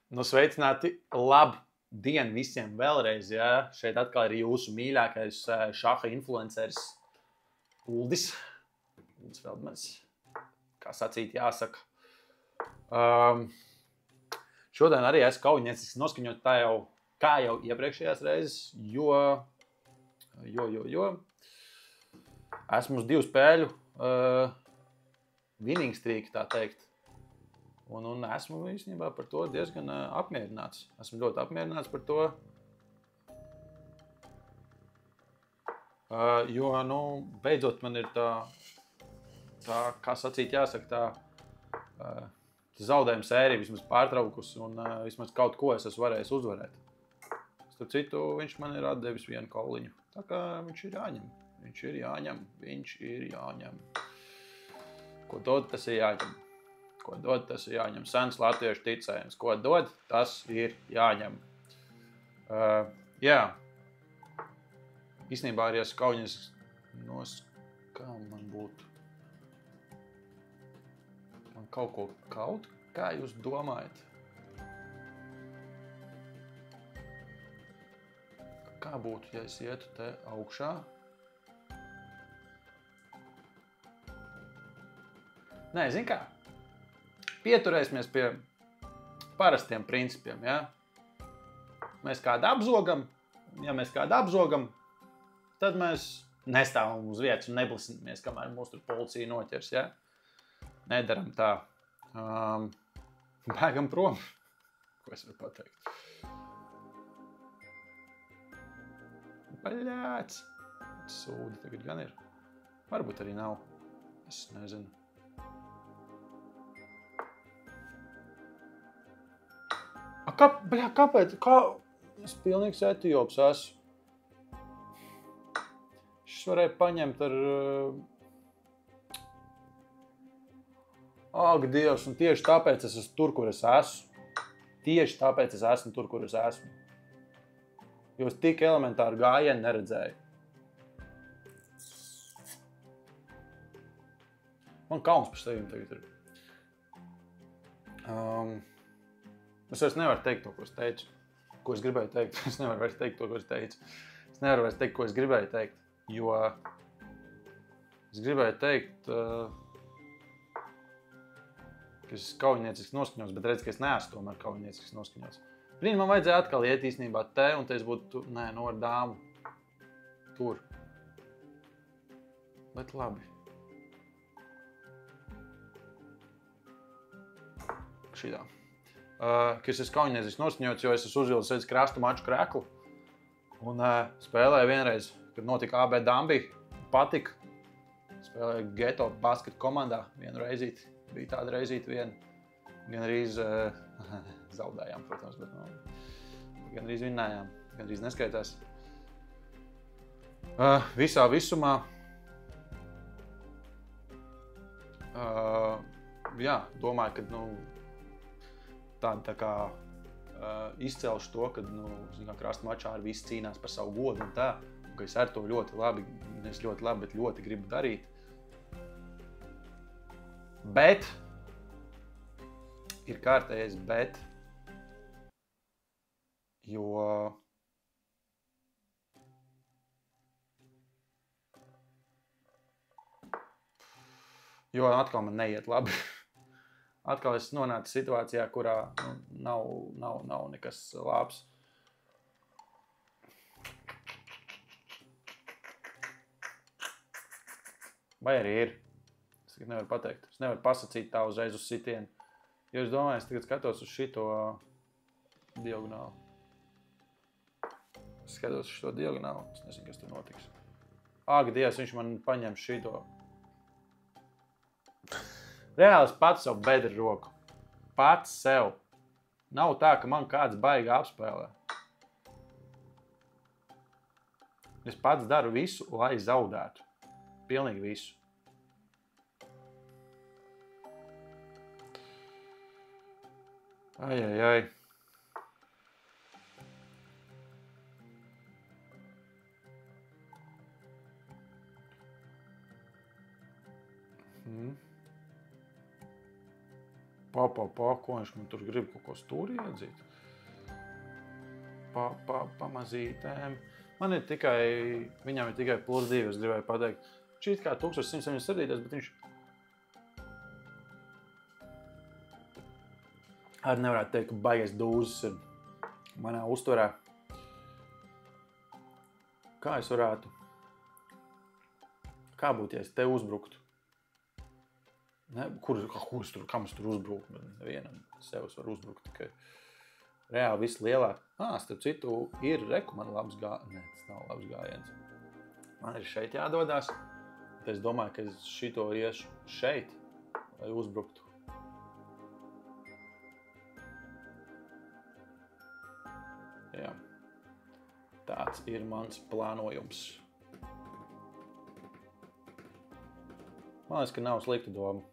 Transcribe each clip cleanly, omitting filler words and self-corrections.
Nu, sveicināti, labu dienu visiem vēlreiz. Ja? Šeit atkal ir jūsu mīļākais šaha influenceris Uldis. Uldis Feldmans, kā sacīt, jāsaka. Šodien arī esmu kaujiniecisks noskaņot tā jau, kā jau iepriekšējās reizes, jo esmu uz 2 spēļu winning streak, tā teikt. Un esmu īstenībā par to diezgan apmierināts. Esmu ļoti apmierināts par to. Jo, nu, beidzot man ir tā kā sacīt, jāsaka, tā zaudējuma sērija vismaz pārtraukusi un vismaz kaut ko es esmu varējis uzvarēt. Starp citu, viņš man ir atdevis vienu kauliņu. Tā kā viņš ir jāņem. Viņš ir jāņem. Ko dod, tas ir jāņem. Ko dod, tas ir jāņem. Sens latviešu ticējums. Ko dod, tas ir jāņem. Jā. Īstenībā arī esmu kaujiniecisks kā man būtu? Man kaut kā jūs domājat? Kā būtu, ja es ietu te augšā? Nē, zini kā? Pieturēsimies pie parastiem principiem, ja? Mēs kādu apzogam, ja mēs kādu apzogam, tad mēs nestāvam uz vietas un neblisinamies, kamēr mūs tur policija noķers, ja? Nedaram tā. Bēgam prom. Ko es varu pateikt? Baļāts. Sūdi tagad gan ir. Varbūt arī nav. Es nezinu. Kāpēc? Es pilnīgs etiops esmu. Šis varēja paņemt ar... Ak, Dievs, un tieši tāpēc es esmu tur, kur es esmu. Tieši tāpēc es esmu tur, kur es esmu. Jo es tik elementāru gājienu neredzēju. Man kauns par sevi tagad ir. Es vairs nevaru teikt to, ko es teicu. Ko es gribēju teikt. Es nevaru vairs teikt to, ko es teicu. Es nevaru vairs teikt, ko es gribēju teikt. Jo es gribēju teikt, ka es esmu kaujiniecisks noskaņots, bet redz, ka es neesmu tomēr kaujiniecisks noskaņots. Brīn, man vajadzēja atkal iet īstenībā te, un te es būtu, nē, no ar dāmu. Tur. Bet labi. Šitā. Ka es esmu kaujiniecisks noskaņots, jo es esmu uzvilcis redz krastu maču kreklu. Un spēlēju vienreiz, kad notika AB Dambi, patika. Spēlēju Geto basketu komandā vienu reizīti. Bija tāda reizīti viena. Gan arī zaudējām, protams, bet gan arī vinnējām. Gan arī neskaitās. Visā visumā jā, domāju, ka tā kā izcelšu to, ka krasta mačā arī visi cīnās par savu godu un tā, ka es ar to ļoti labi, bet ļoti gribu darīt. Bet, ir kārtējais bet, jo atkal man neiet labi. Atkal es nonācu situācijā, kurā nav nekas labs. Vai arī ir? Es tagad nevaru pateikt. Es nevaru pasacīt tā uzreiz uz sitienu. Jo es domāju, es tagad skatos uz šito diagonālu. Es skatos uz šito diagonālu. Es nezinu, kas tur notiks. Ak, Dievs, viņš man paņem šito. Reāli es pats sev bedru roku. Pats sev. Nav tā, ka man kāds baigi apspēlē. Es pats daru visu, lai zaudētu. Pilnīgi visu. Ai. Ko viņš man tur grib kaut ko stūri iedzīt? Pamazītēm. Viņam ir tikai +2, es gribēju pateikt. Šķiet kā 1177, bet viņš arī nevarētu teikt, ka baigais dūzis ir manā uztverē. Kā es varētu? Kā būtu, ja es te uzbruktu? Kam es tur uzbruku? Nevienam sevs var uzbrukt tikai reāli viss lielāk. Starp citu, ir man labs gājiens. Nē, tas nav labs gājiens. Man ir šeit jādodās. Es domāju, ka es šito iešu šeit, lai uzbruktu. Jā. Tāds ir mans plānojums. Man liekas, ka nav slikta doma.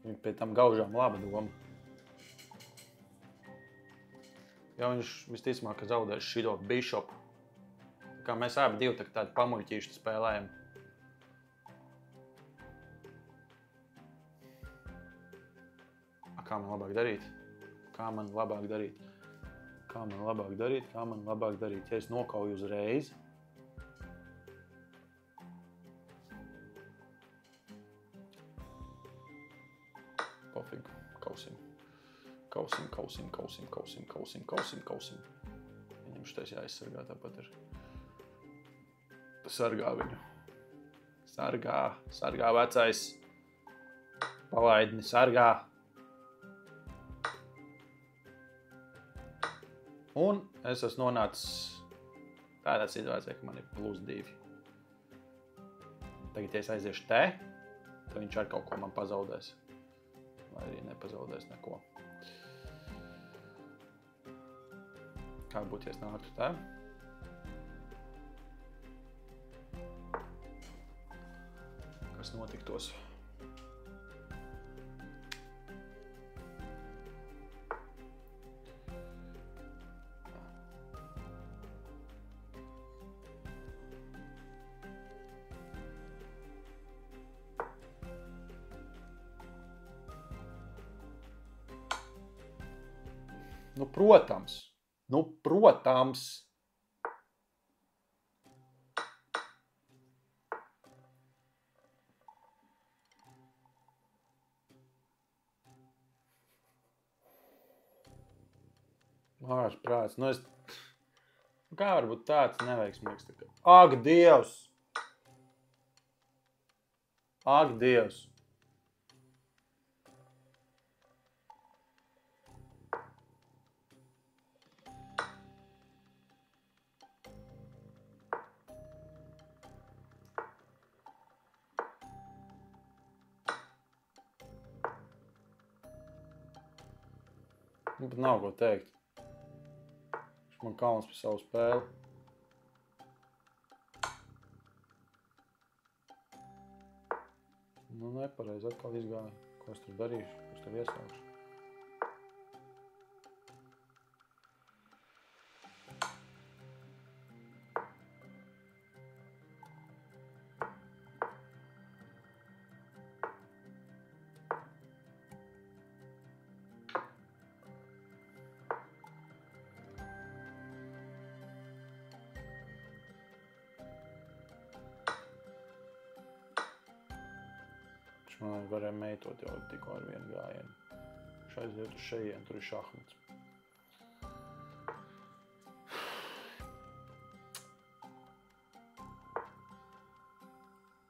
Viņa pie tam gaužām laba doma. Ja viņš visticamāk zaudēs šito bišopu. Kā mēs abi divi tādi pamuļķīši spēlējam. Kā man labāk darīt? Ja es nokauju uzreiz. Pofīgi, kausim. Viņam šitais jāizsargā, tāpat ir. Sargā viņu. Sargā vecais. Palaidni, sargā. Un es esmu nonācis tādā situācijā, ka man ir +2. Tagad, ja es aiziešu te, tad viņš ar kaut ko man pazaudēs. Vai arī nepazaudēs neko. Kā būtu, ja es nāktu te? Kas notiktos? Nu, protams. Ārprāts. Kā var būt tāds neveiksmīgs? Ak, Dievs! Man pat nav ko teikt. Viņš man kauns par savu spēli. Nu, nepareizi atkal izgāja. Ko es tur darīšu? Ko es tur iesākšu? Man varēja meitot jau tikko ar vienu gājienu. Viņš aiziet uz šejien, tur ir šahmats.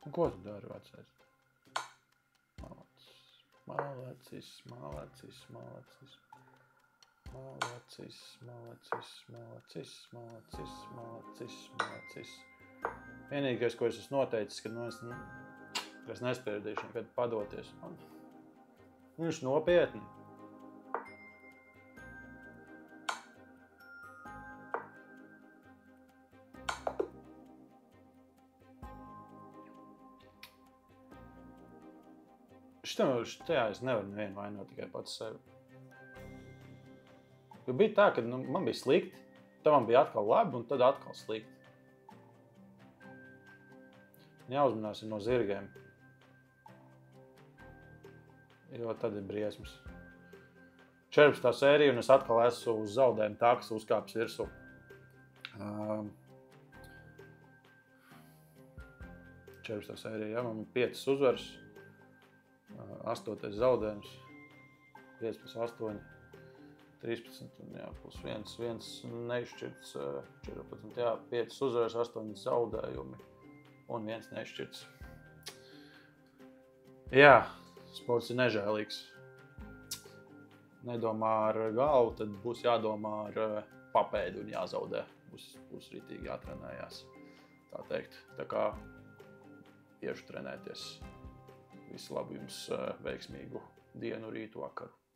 Un ko tu dari, vecais? Malacis. Vienīgais, ko es esmu noteicis, ka es nespierdīšu nekad padoties. Viņš nopietni. Štajā es nevaru nevienu vainot tikai pats sevi. Jo bija tā, ka man bija slikti, tad man bija atkal labi un tad atkal slikti. Jāuzmanās no zirgiem. jo tad ir briesmas. 14. sērija, un es atkal esmu uz zaudējumu takas uzkāpis virsū. 14. sērija, ja, man ir 5 uzvaras, 8. zaudējums, 5+8, 13, un jā, plus 1 neizšķirts, 14, jā, 5 uzvaras, 8 zaudējumi un 1 neizšķirts. Jā, sports ir nežēlīgs. Nedomā ar galvu, tad būs jādomā ar papēdi un jāzaudē. Būs rītīgi jātrenējās, tā teikt. Tā kā iešu trenēties. Visu labu jums veiksmīgu dienu, rītu, vakaru.